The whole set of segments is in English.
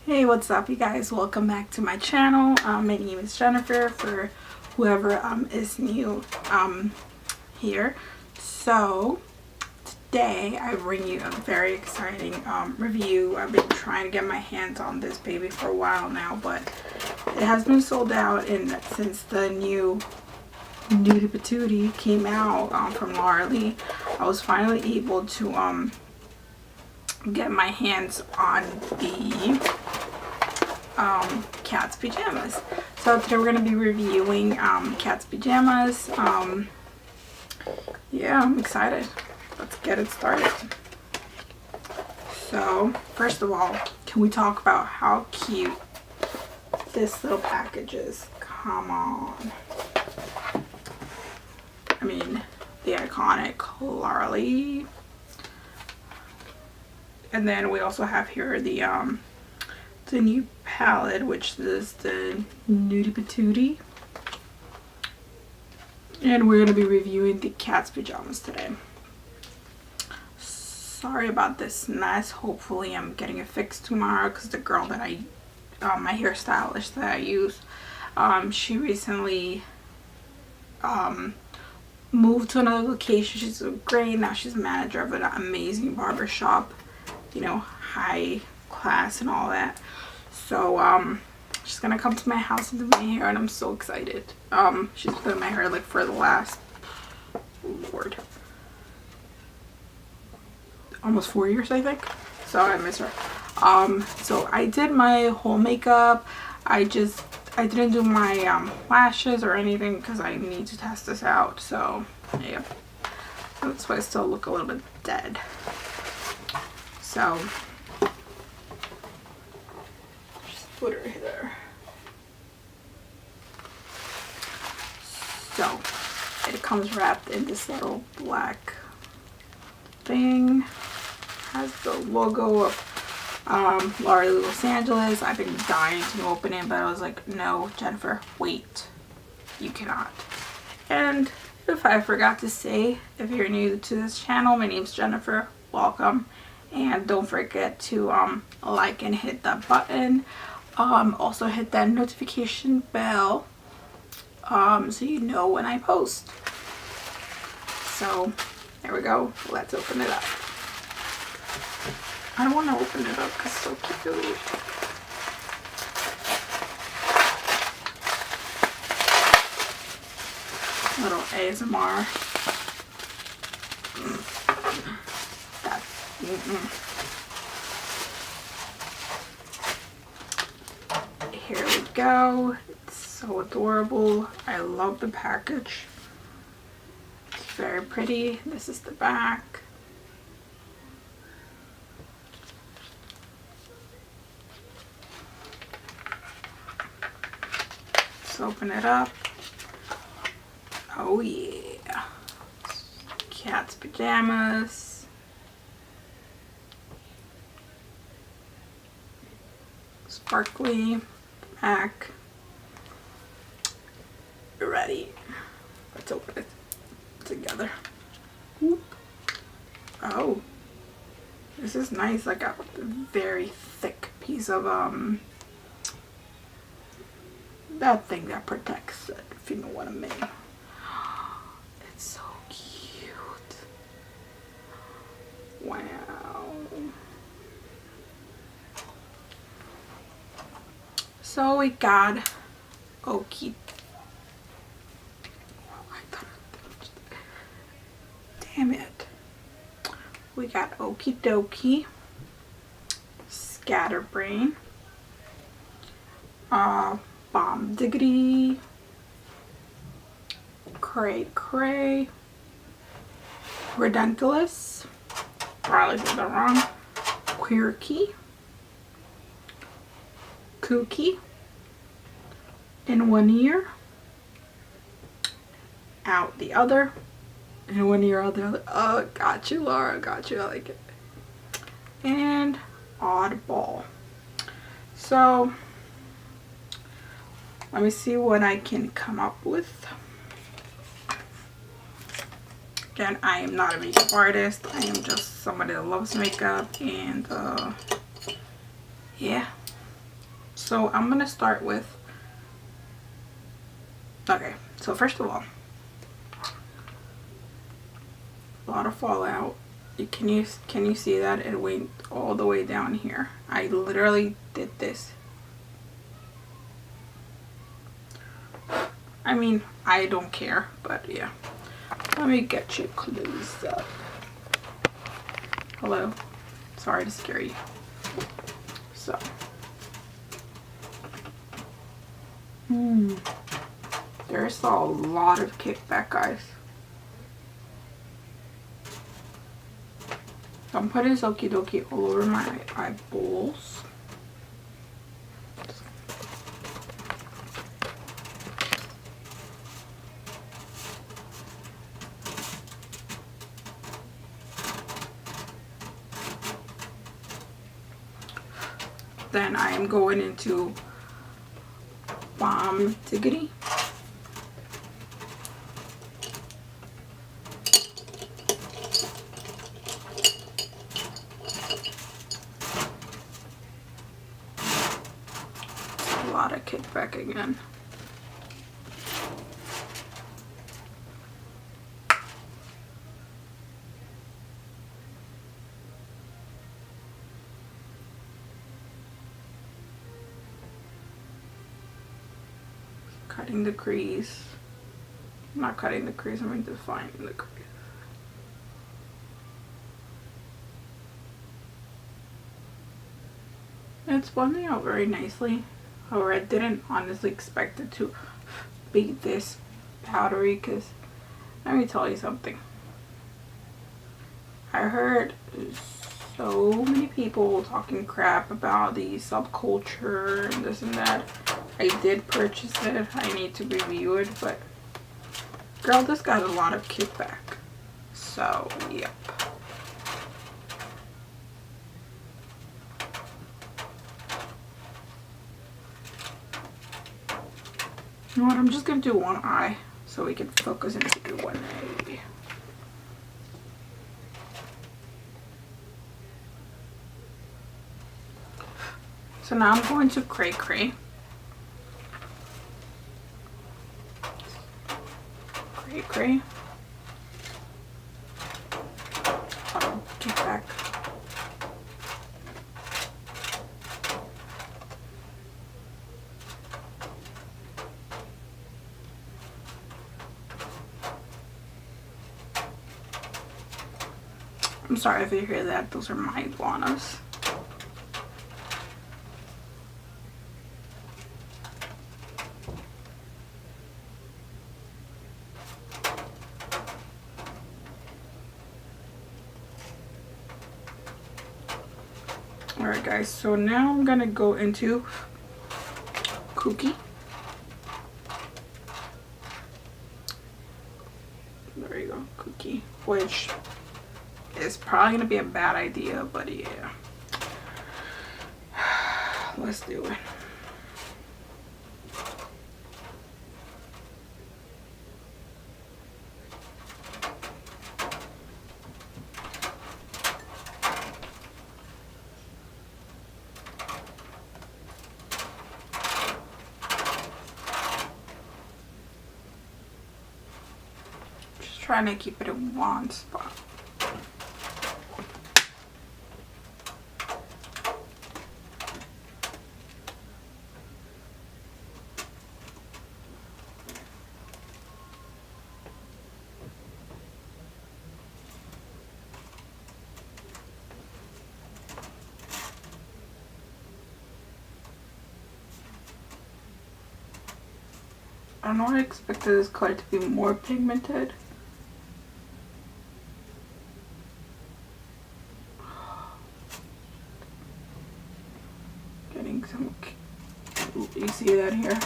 Hey, what's up you guys? Welcome back to my channel. My name is Jennifer, for whoever is new here. So today I bring you a very exciting review. I've been trying to get my hands on this baby for a while now, but it has been sold out, and since the new Nudie Patootie came out from Laura Lee, I was finally able to get my hands on the cat's pajamas. So today we're going to be reviewing cat's pajamas. Yeah, I'm excited. Let's get it started. So first of all, can we talk about how cute this little package is? Come on. I mean, the iconic Laura Lee. And then we also have here the new palette, which is the Nudie Patootie. And we're going to be reviewing the cat's pajamas today. Sorry about this mess. Hopefully I'm getting it fixed tomorrow, because the girl that my hairstylist that I use, she recently moved to another location. She's great. Now she's a manager of an amazing barber shop, you know, high class and all that. So she's gonna come to my house and do my hair, and I'm so excited. She's been doing my hair like for the last, Lord, almost 4 years, I think. So I miss her. So I did my whole makeup. I didn't do my lashes or anything because I need to test this out. So yeah, that's why I still look a little bit dead. So just put her there. So it comes wrapped in this little black thing. Has the logo of Laura Lee Los Angeles. I've been dying to open it, but I was like, no, Jennifer, wait, you cannot. And if I forgot to say, if you're new to this channel, my name's Jennifer. Welcome. And don't forget to like and hit that button. Also hit that notification bell so you know when I post. So there we go. Let's open it up. I don't want to open it up because it's so cute. Little ASMR. Here we go. It's so adorable. I love the package. It's very pretty. This is the back. Let's open it up. Oh yeah. Cat's pajamas. Sparkly back. You're ready. Let's open it together. Whoop. Oh, this is nice. Like a very thick piece of that thing that protects it, if you know what I mean. It's so cute. Wow. So we got Okie. Damn it. We got Okie Dokie, Scatterbrain, Bomb Diggity, Cray Cray, Redunculous, probably said that wrong, Quirky, Kooky, in one ear, out the other, in one ear, out the other. Oh, got you, Laura, got you, I like it. And Oddball. So let me see what I can come up with. Again, I am not a makeup artist. I am just somebody that loves makeup, and yeah. So I'm gonna start with, okay, so first of all, a lot of fallout. Can you see that it went all the way down here? I literally did this. I mean, I don't care, but yeah. Let me get you close up. Hello. Sorry to scare you. So. There's a lot of kickback, guys. So I'm putting Zoki Doki all over my eyeballs. Then I am going into Bomb Diggity. A lot of kickback again. Cutting the crease. I'm not cutting the crease, I'm defining the crease. It's blending out very nicely. However, I didn't honestly expect it to be this powdery, because let me tell you something. I heard so many people talking crap about the subculture and this and that. I did purchase it. I need to review it, but girl, this got a lot of kickback. So, yep. You know what? I'm just gonna do one eye so we can focus into do one eye. So now I'm going to Cray Cray. Cray Cray. Oh, get back. I'm sorry if you hear that. Those are my iguanas. Alright guys, so now I'm gonna go into Cookie. There you go, Cookie. Which is probably gonna be a bad idea, but yeah. Let's do it. Trying to keep it in one spot. I know I expected this color to be more pigmented. Getting some, you see that here?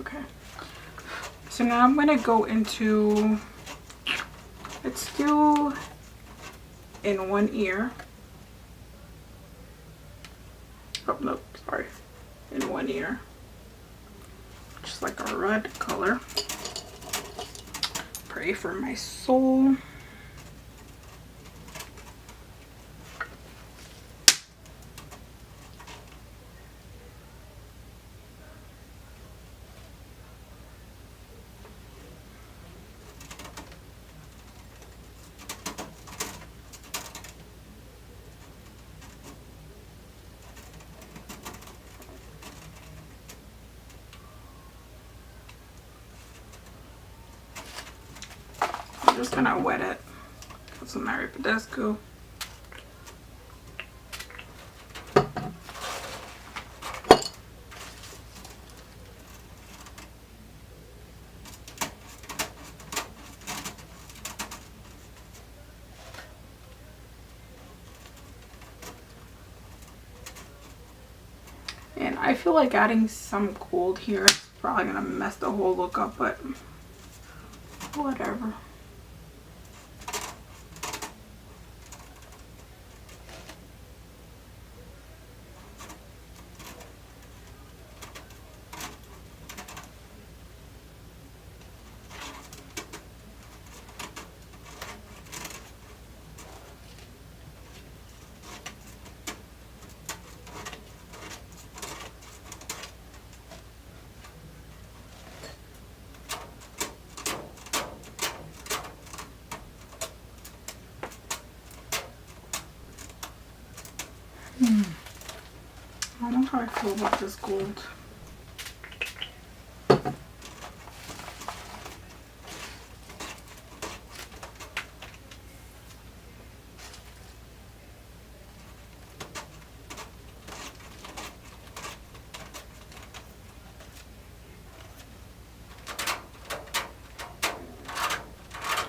Okay. So now I'm gonna go into, it's still in one ear. Oh no, sorry. In one ear. Just like a red color. Pray for my soul. just gonna wet it with some Mary Pedesco. And I feel like adding some gold here is probably gonna mess the whole look up, but whatever. I don't know how I feel about this gold.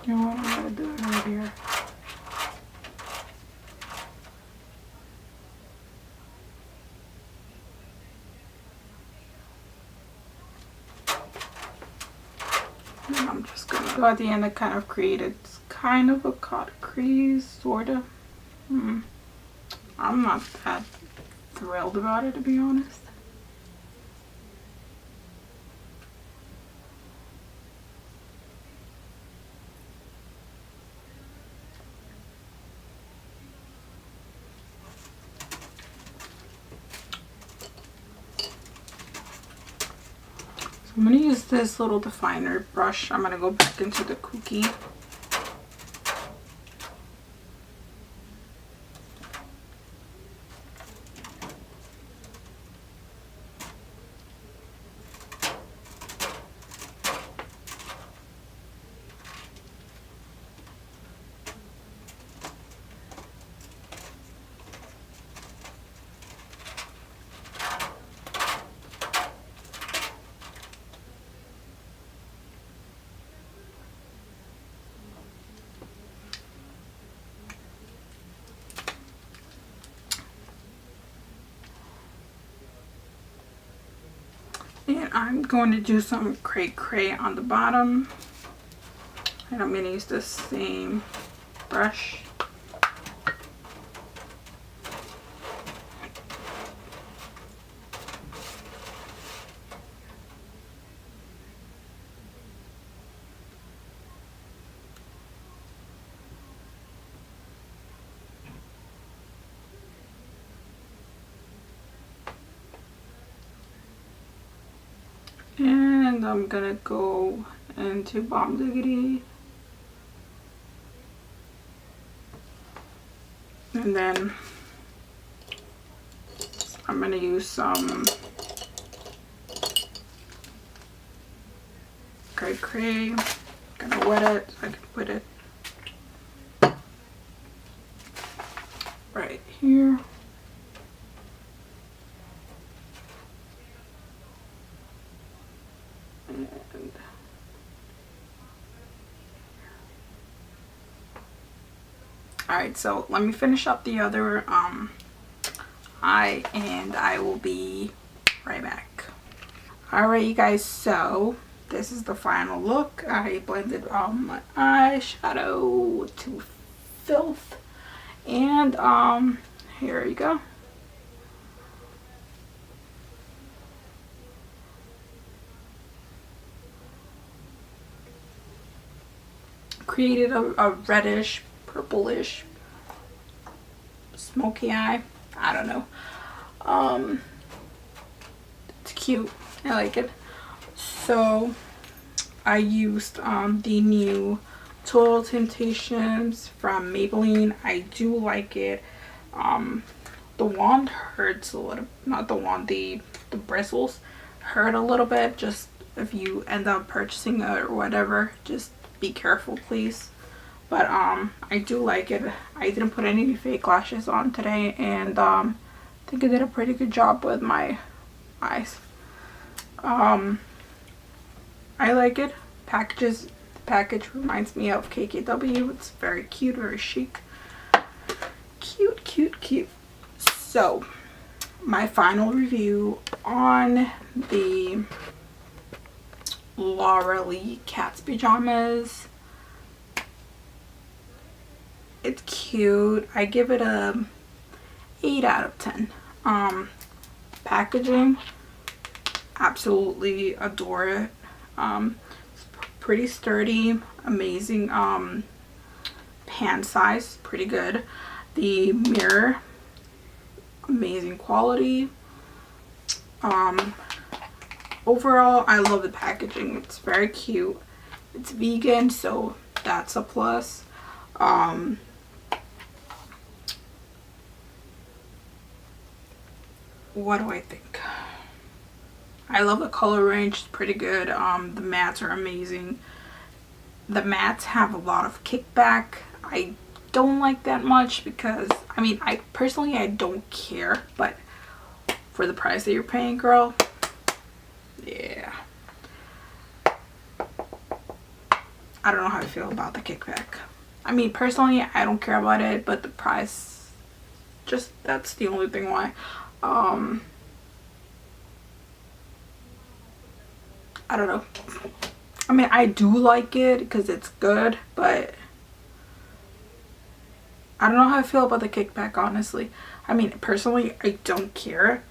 You know what, I'm gonna do it right here. And I'm just gonna go at the end. I kind of created kind of a cut crease, sorta. I'm not that thrilled about it, to be honest. I'm going to use this little definer brush. I'm going to go back into the cookie. And I'm going to do some cray cray on the bottom. And I'm going to use the same brush. And I'm gonna go into Bomb Diggity. And then I'm gonna use some cray cray. Gonna wet it so I can put it right here. Alright, so let me finish up the other eye and I will be right back. Alright you guys, so this is the final look. I blended my eyeshadow to filth and here you go. Created a reddish, purplish, smoky eye. I don't know. It's cute. I like it. So I used the new Total Temptations from Maybelline. I do like it. The wand hurts a little. Not the wand. The bristles hurt a little bit. Just if you end up purchasing it or whatever, just be careful, please. but I do like it. I didn't put any fake lashes on today, and I think I did a pretty good job with my eyes. I like it. The package reminds me of KKW. It's very cute, very chic. Cute, cute, cute. So my final review on the Laura Lee Cat's Pajamas. It's cute. I give it a 8 out of 10. Packaging, absolutely adore it. It's pretty sturdy, amazing. Hand size, pretty good. The mirror, amazing quality. Overall, I love the packaging. It's very cute. It's vegan, so that's a plus. What do I think? I love the color range. It's pretty good. The mats are amazing. The mats have a lot of kickback. I don't like that much because, I mean, I personally, I don't care, but for the price that you're paying, girl, yeah. I don't know how I feel about the kickback. I mean, personally, I don't care about it, but the price, just, that's the only thing why. I don't know. I mean, I do like it because it's good, but I don't know how I feel about the kickback, honestly. I mean, personally, I don't care,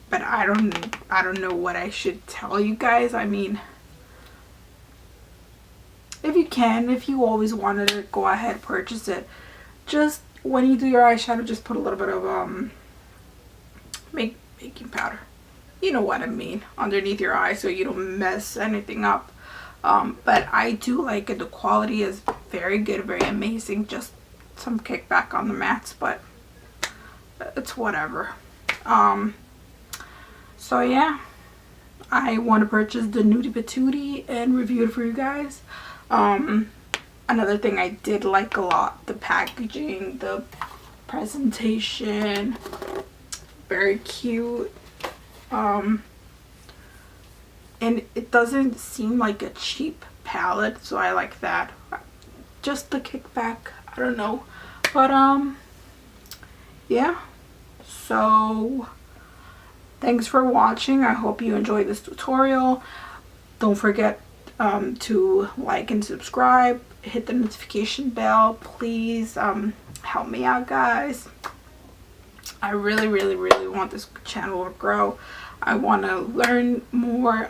but I don't know what I should tell you guys. I mean, if you always wanted it, go ahead, purchase it. Just when you do your eyeshadow, just put a little bit of baking powder, you know what I mean, underneath your eye so you don't mess anything up. But I do like it. The quality is very good, very amazing. Just some kickback on the mats, but it's whatever. So yeah, I want to purchase the Nudie Patootie and review it for you guys. Another thing I did like a lot, the packaging, the presentation, very cute. And it doesn't seem like a cheap palette, so I like that. Just the kickback, I don't know, but yeah. So thanks for watching. I hope you enjoyed this tutorial. Don't forget to like and subscribe, hit the notification bell, please. Help me out, guys. I really want this channel to grow. I want to learn more.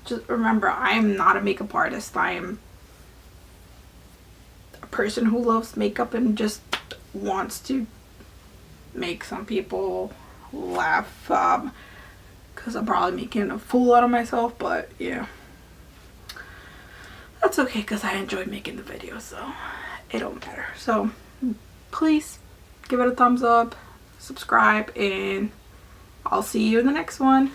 Just remember, I am not a makeup artist. I am a person who loves makeup and just wants to make some people laugh, because I'm probably making a fool out of myself, but yeah, that's okay because I enjoy making the video, so it don't matter. So please give it a thumbs up, subscribe, and I'll see you in the next one.